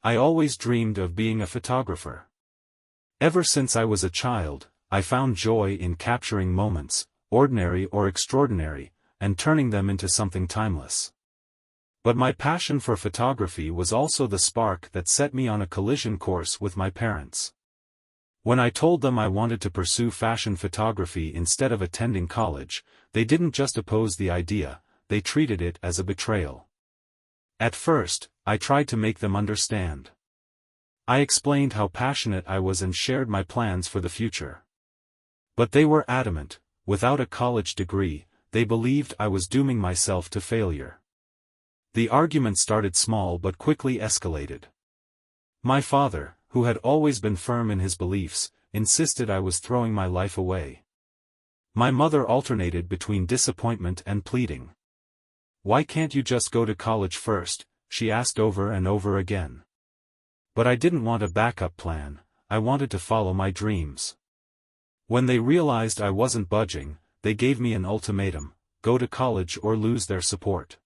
I always dreamed of being a photographer. Ever since I was a child, I found joy in capturing moments, ordinary or extraordinary, and turning them into something timeless. But my passion for photography was also the spark that set me on a collision course with my parents. When I told them I wanted to pursue fashion photography instead of attending college, they didn't just oppose the idea, they treated it as a betrayal. At first, I tried to make them understand. I explained how passionate I was and shared my plans for the future. But they were adamant. Without a college degree, they believed I was dooming myself to failure. The argument started small but quickly escalated. My father, who had always been firm in his beliefs, insisted I was throwing my life away. My mother alternated between disappointment and pleading. "Why can't you just go to college first?" she asked over and over again. But I didn't want a backup plan, I wanted to follow my dreams. When they realized I wasn't budging, they gave me an ultimatum: go to college or lose their support.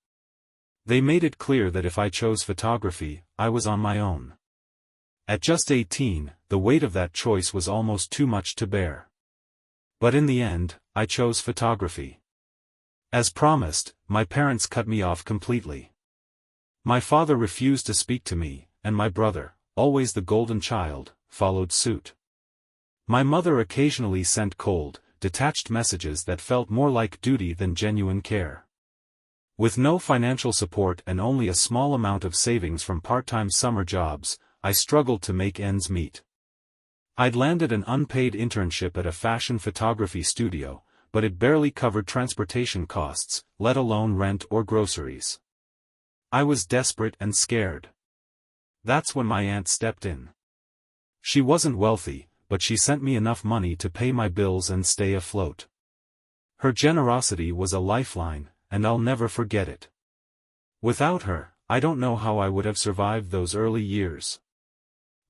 They made it clear that if I chose photography, I was on my own. At just 18, the weight of that choice was almost too much to bear. But in the end, I chose photography. As promised, my parents cut me off completely. My father refused to speak to me, and my brother, always the golden child, followed suit. My mother occasionally sent cold, detached messages that felt more like duty than genuine care. With no financial support and only a small amount of savings from part-time summer jobs, I struggled to make ends meet. I'd landed an unpaid internship at a fashion photography studio, but it barely covered transportation costs, let alone rent or groceries. I was desperate and scared. That's when my aunt stepped in. She wasn't wealthy, but she sent me enough money to pay my bills and stay afloat. Her generosity was a lifeline, and I'll never forget it. Without her, I don't know how I would have survived those early years.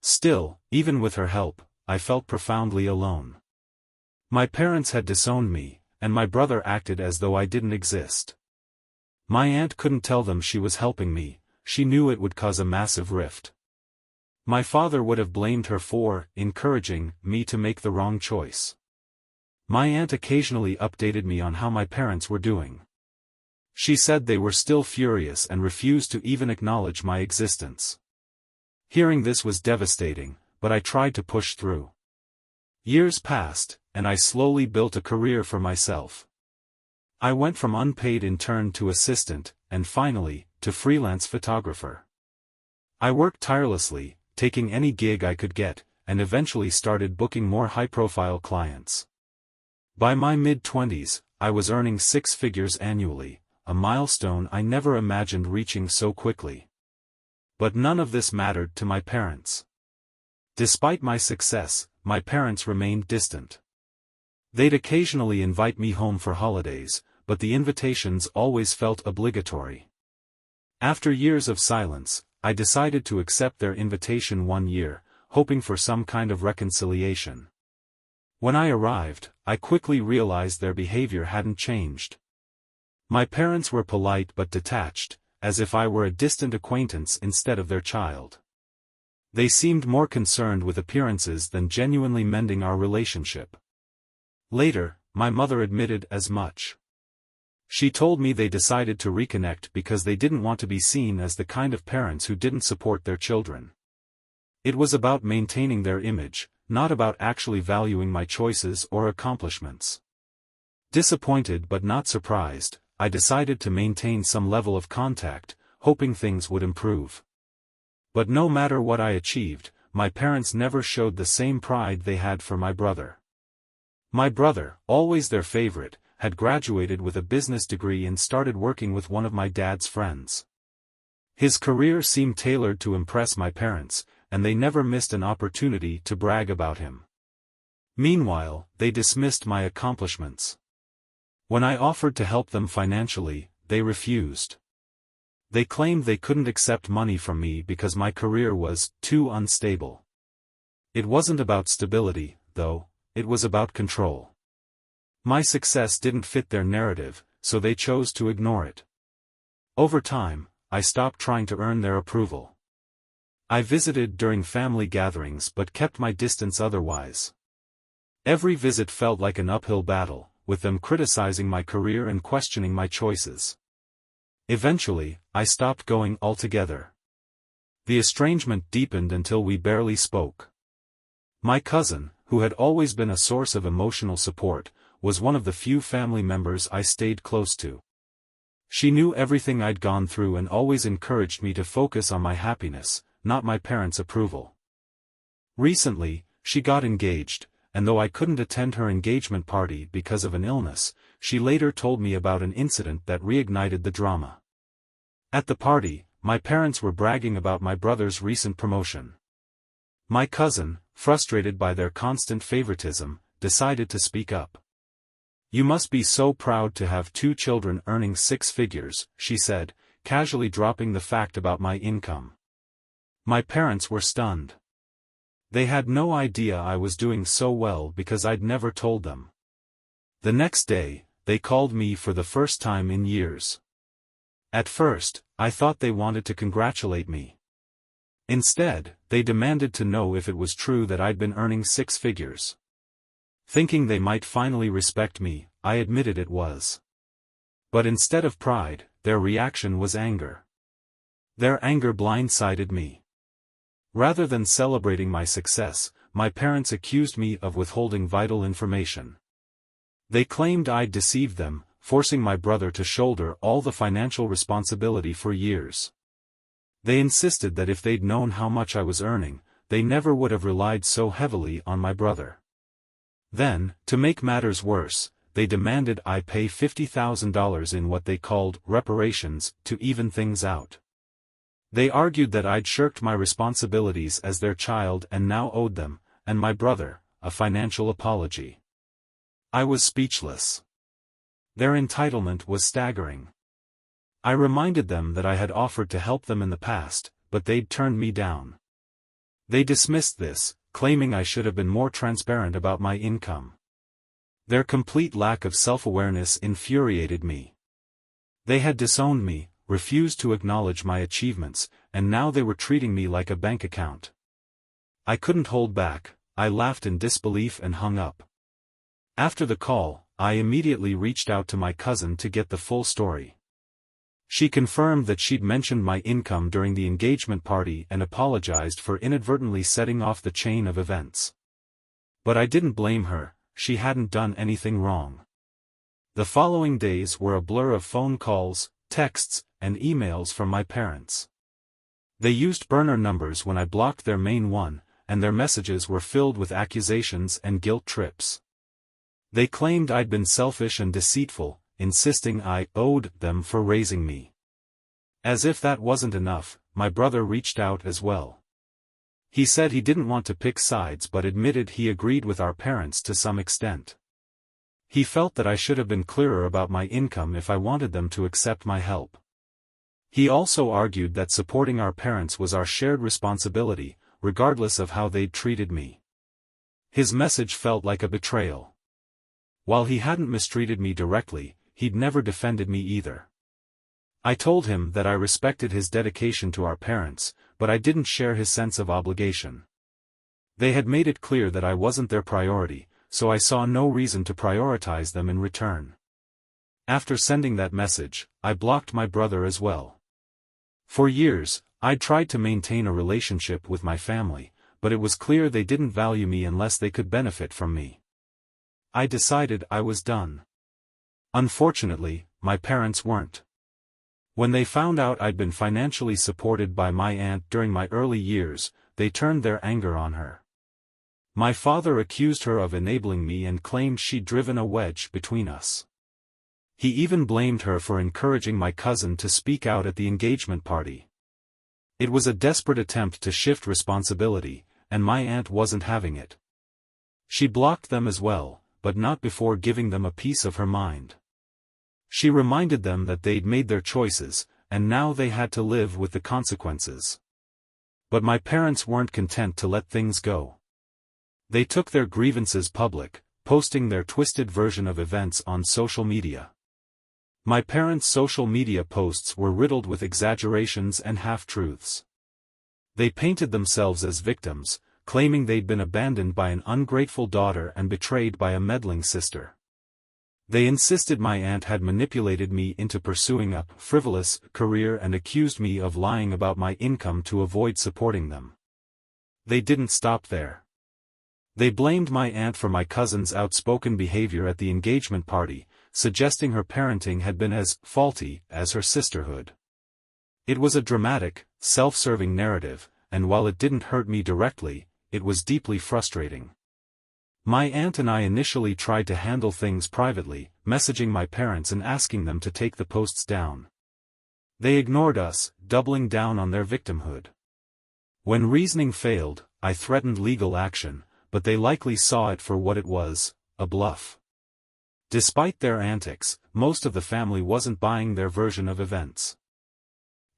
Still, even with her help, I felt profoundly alone. My parents had disowned me, and my brother acted as though I didn't exist. My aunt couldn't tell them she was helping me, she knew it would cause a massive rift. My father would have blamed her for encouraging me to make the wrong choice. My aunt occasionally updated me on how my parents were doing. She said they were still furious and refused to even acknowledge my existence. Hearing this was devastating, but I tried to push through. Years passed, and I slowly built a career for myself. I went from unpaid intern to assistant, and finally, to freelance photographer. I worked tirelessly, taking any gig I could get, and eventually started booking more high-profile clients. By my mid-20s, I was earning 6 figures annually, a milestone I never imagined reaching so quickly. But none of this mattered to my parents. Despite my success, my parents remained distant. They'd occasionally invite me home for holidays, but the invitations always felt obligatory. After years of silence, I decided to accept their invitation one year, hoping for some kind of reconciliation. When I arrived, I quickly realized their behavior hadn't changed. My parents were polite but detached, as if I were a distant acquaintance instead of their child. They seemed more concerned with appearances than genuinely mending our relationship. Later, my mother admitted as much. She told me they decided to reconnect because they didn't want to be seen as the kind of parents who didn't support their children. It was about maintaining their image, not about actually valuing my choices or accomplishments. Disappointed but not surprised, I decided to maintain some level of contact, hoping things would improve. But no matter what I achieved, my parents never showed the same pride they had for my brother. My brother, always their favorite, had graduated with a business degree and started working with one of my dad's friends. His career seemed tailored to impress my parents, and they never missed an opportunity to brag about him. Meanwhile, they dismissed my accomplishments. When I offered to help them financially, they refused. They claimed they couldn't accept money from me because my career was too unstable. It wasn't about stability, though, it was about control. My success didn't fit their narrative, so they chose to ignore it. Over time, I stopped trying to earn their approval. I visited during family gatherings but kept my distance otherwise. Every visit felt like an uphill battle, with them criticizing my career and questioning my choices. Eventually, I stopped going altogether. The estrangement deepened until we barely spoke. My cousin, who had always been a source of emotional support, was one of the few family members I stayed close to. She knew everything I'd gone through and always encouraged me to focus on my happiness, not my parents' approval. Recently, she got engaged, and though I couldn't attend her engagement party because of an illness, she later told me about an incident that reignited the drama. At the party, my parents were bragging about my brother's recent promotion. My cousin, frustrated by their constant favoritism, decided to speak up. "You must be so proud to have 2 children earning 6 figures," she said, casually dropping the fact about my income. My parents were stunned. They had no idea I was doing so well because I'd never told them. The next day, they called me for the first time in years. At first, I thought they wanted to congratulate me. Instead, they demanded to know if it was true that I'd been earning 6 figures. Thinking they might finally respect me, I admitted it was. But instead of pride, their reaction was anger. Their anger blindsided me. Rather than celebrating my success, my parents accused me of withholding vital information. They claimed I'd deceived them, forcing my brother to shoulder all the financial responsibility for years. They insisted that if they'd known how much I was earning, they never would have relied so heavily on my brother. Then, to make matters worse, they demanded I pay $50,000 in what they called reparations to even things out. They argued that I'd shirked my responsibilities as their child and now owed them, and my brother, a financial apology. I was speechless. Their entitlement was staggering. I reminded them that I had offered to help them in the past, but they'd turned me down. They dismissed this, claiming I should have been more transparent about my income. Their complete lack of self-awareness infuriated me. They had disowned me, refused to acknowledge my achievements, and now they were treating me like a bank account. I couldn't hold back, I laughed in disbelief and hung up. After the call, I immediately reached out to my cousin to get the full story. She confirmed that she'd mentioned my income during the engagement party and apologized for inadvertently setting off the chain of events. But I didn't blame her, she hadn't done anything wrong. The following days were a blur of phone calls, texts, and emails from my parents. They used burner numbers when I blocked their main one, and their messages were filled with accusations and guilt trips. They claimed I'd been selfish and deceitful, insisting I owed them for raising me. As if that wasn't enough, my brother reached out as well. He said he didn't want to pick sides but admitted he agreed with our parents to some extent. He felt that I should have been clearer about my income if I wanted them to accept my help. He also argued that supporting our parents was our shared responsibility, regardless of how they'd treated me. His message felt like a betrayal. While he hadn't mistreated me directly, he'd never defended me either. I told him that I respected his dedication to our parents, but I didn't share his sense of obligation. They had made it clear that I wasn't their priority, so I saw no reason to prioritize them in return. After sending that message, I blocked my brother as well. For years, I'd tried to maintain a relationship with my family, but it was clear they didn't value me unless they could benefit from me. I decided I was done. Unfortunately, my parents weren't. When they found out I'd been financially supported by my aunt during my early years, they turned their anger on her. My father accused her of enabling me and claimed she'd driven a wedge between us. He even blamed her for encouraging my cousin to speak out at the engagement party. It was a desperate attempt to shift responsibility, and my aunt wasn't having it. She blocked them as well, but not before giving them a piece of her mind. She reminded them that they'd made their choices, and now they had to live with the consequences. But my parents weren't content to let things go. They took their grievances public, posting their twisted version of events on social media. My parents' social media posts were riddled with exaggerations and half-truths. They painted themselves as victims, claiming they'd been abandoned by an ungrateful daughter and betrayed by a meddling sister. They insisted my aunt had manipulated me into pursuing a frivolous career and accused me of lying about my income to avoid supporting them. They didn't stop there. They blamed my aunt for my cousin's outspoken behavior at the engagement party, suggesting her parenting had been as faulty as her sisterhood. It was a dramatic, self-serving narrative, and while it didn't hurt me directly, it was deeply frustrating. My aunt and I initially tried to handle things privately, messaging my parents and asking them to take the posts down. They ignored us, doubling down on their victimhood. When reasoning failed, I threatened legal action, but they likely saw it for what it was, a bluff. Despite their antics, most of the family wasn't buying their version of events.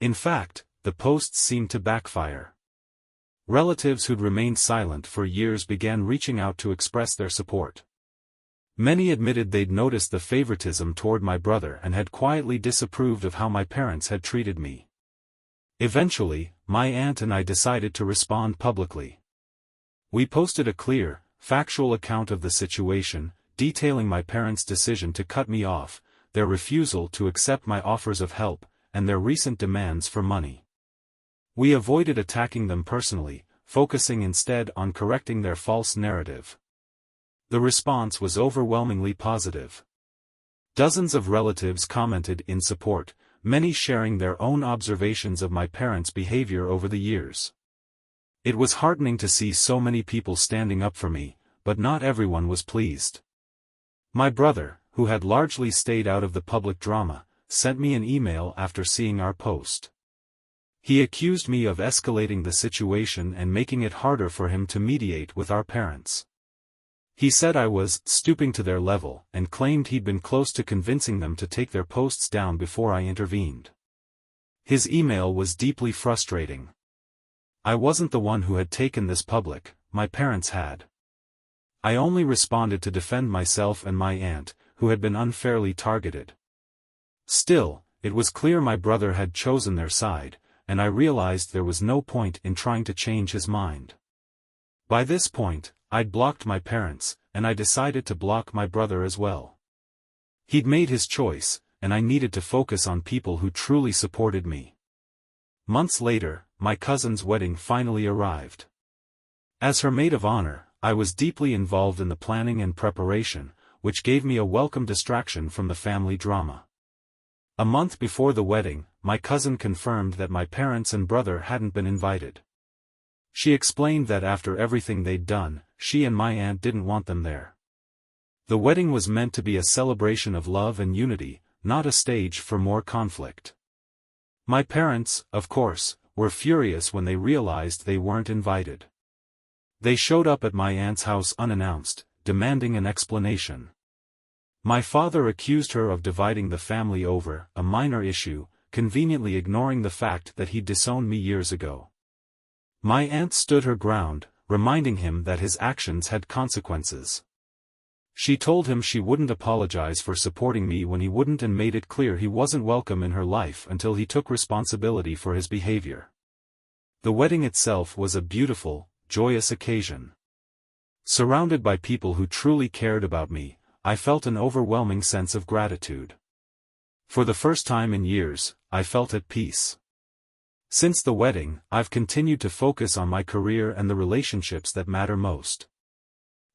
In fact, the posts seemed to backfire. Relatives who'd remained silent for years began reaching out to express their support. Many admitted they'd noticed the favoritism toward my brother and had quietly disapproved of how my parents had treated me. Eventually, my aunt and I decided to respond publicly. We posted a clear, factual account of the situation, detailing my parents' decision to cut me off, their refusal to accept my offers of help, and their recent demands for money. We avoided attacking them personally, focusing instead on correcting their false narrative. The response was overwhelmingly positive. Dozens of relatives commented in support, many sharing their own observations of my parents' behavior over the years. It was heartening to see so many people standing up for me, but not everyone was pleased. My brother, who had largely stayed out of the public drama, sent me an email after seeing our post. He accused me of escalating the situation and making it harder for him to mediate with our parents. He said I was stooping to their level and claimed he'd been close to convincing them to take their posts down before I intervened. His email was deeply frustrating. I wasn't the one who had taken this public, my parents had. I only responded to defend myself and my aunt, who had been unfairly targeted. Still, it was clear my brother had chosen their side, and I realized there was no point in trying to change his mind. By this point, I'd blocked my parents, and I decided to block my brother as well. He'd made his choice, and I needed to focus on people who truly supported me. Months later, my cousin's wedding finally arrived. As her maid of honor, I was deeply involved in the planning and preparation, which gave me a welcome distraction from the family drama. A month before the wedding, my cousin confirmed that my parents and brother hadn't been invited. She explained that after everything they'd done, she and my aunt didn't want them there. The wedding was meant to be a celebration of love and unity, not a stage for more conflict. My parents, of course, were furious when they realized they weren't invited. They showed up at my aunt's house unannounced, demanding an explanation. My father accused her of dividing the family over a minor issue, conveniently ignoring the fact that he'd disowned me years ago. My aunt stood her ground, reminding him that his actions had consequences. She told him she wouldn't apologize for supporting me when he wouldn't, and made it clear he wasn't welcome in her life until he took responsibility for his behavior. The wedding itself was a beautiful, joyous occasion. Surrounded by people who truly cared about me, I felt an overwhelming sense of gratitude. For the first time in years, I felt at peace. Since the wedding, I've continued to focus on my career and the relationships that matter most.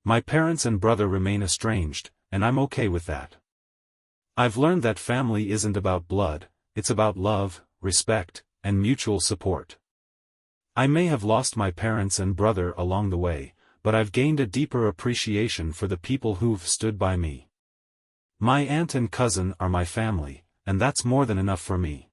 My parents and brother remain estranged, and I'm okay with that. I've learned that family isn't about blood, it's about love, respect, and mutual support. I may have lost my parents and brother along the way, but I've gained a deeper appreciation for the people who've stood by me. My aunt and cousin are my family, and that's more than enough for me.